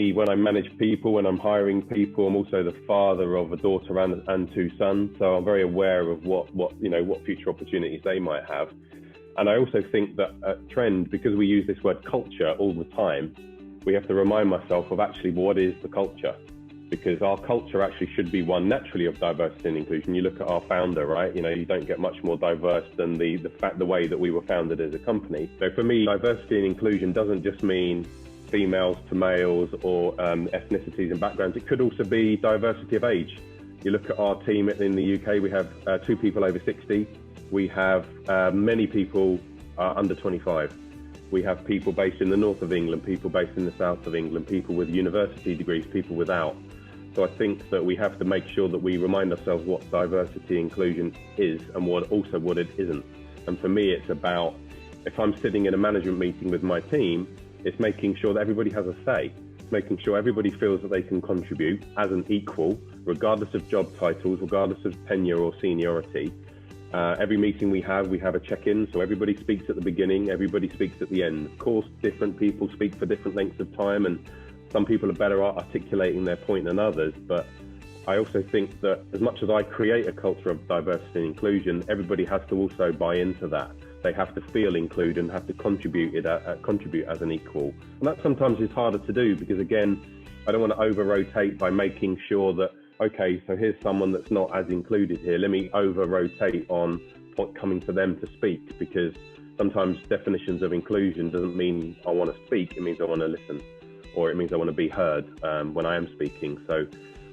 me, when I manage people, when I'm hiring people, I'm also the father of a daughter and two sons. So I'm very aware of what future opportunities they might have. And I also think that at Trend, because we use this word culture all the time, we have to remind myself of actually what is the culture, because our culture actually should be one naturally of diversity and inclusion. You look at our founder, right? You don't get much more diverse than the way that we were founded as a company. So for me, diversity and inclusion doesn't just mean females to males or ethnicities and backgrounds. It could also be diversity of age. You look at our team in the UK, we have 2 people over 60. We have many people under 25. We have people based in the north of England, people based in the south of England, people with university degrees, people without. So I think that we have to make sure that we remind ourselves what diversity and inclusion is and what it isn't. And for me, it's about, if I'm sitting in a management meeting with my team, it's making sure that everybody has a say. It's making sure everybody feels that they can contribute as an equal, regardless of job titles, regardless of tenure or seniority. Every meeting we have a check-in, so everybody speaks at the beginning, everybody speaks at the end. Of course, different people speak for different lengths of time, and some people are better at articulating their point than others. But I also think that as much as I create a culture of diversity and inclusion, everybody has to also buy into that. They have to feel included and have to contribute as an equal. And that sometimes is harder to do because, again, I don't want to over-rotate by making sure that, okay, so here's someone that's not as included here. Let me over-rotate on coming to them to speak, because sometimes definitions of inclusion doesn't mean I want to speak, it means I want to listen, or it means I want to be heard when I am speaking. So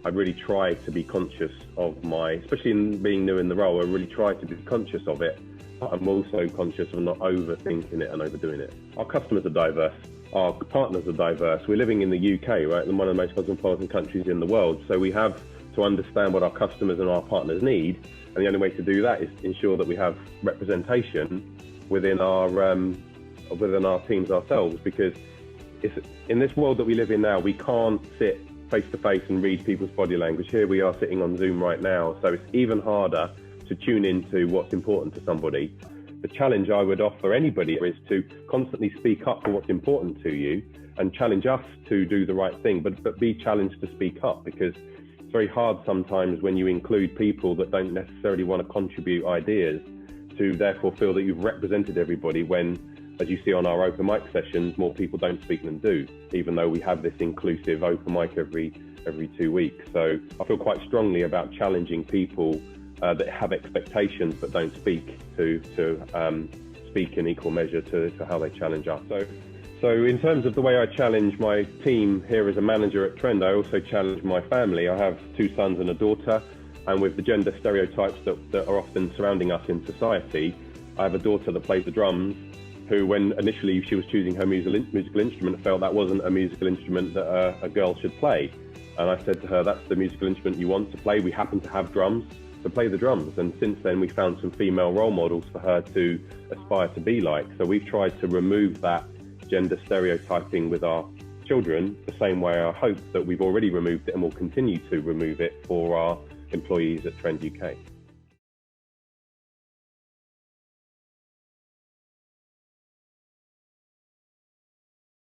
I really try to be conscious of especially in being new in the role, I really try to be conscious of it. But I'm also conscious of not overthinking it and overdoing it. Our customers are diverse. Our partners are diverse. We're living in the UK, right? One of the most cosmopolitan countries in the world. So we have to understand what our customers and our partners need. And the only way to do that is ensure that we have representation within our teams ourselves, because in this world that we live in now, we can't sit face to face and read people's body language. Here we are sitting on Zoom right now. So it's even harder to tune into what's important to somebody. The challenge I would offer anybody is to constantly speak up for what's important to you and challenge us to do the right thing, but be challenged to speak up, because it's very hard sometimes when you include people that don't necessarily want to contribute ideas to therefore feel that you've represented everybody when, as you see on our open mic sessions, more people don't speak than do, even though we have this inclusive open mic every 2 weeks. So I feel quite strongly about challenging people that have expectations but don't speak to speak in equal measure to how they challenge us. So in terms of the way I challenge my team here as a manager at Trend, I also challenge my family. I have 2 sons and a daughter, and with the gender stereotypes that are often surrounding us in society, I have a daughter that plays the drums, who, when initially she was choosing her musical instrument, felt that wasn't a musical instrument that a girl should play. And I said to her, that's the musical instrument you want to play. We happen to have drums, so play the drums. And since then, we found some female role models for her to aspire to be like. So we've tried to remove that gender stereotyping with our children, the same way I hope that we've already removed it and will continue to remove it for our employees at Trend UK.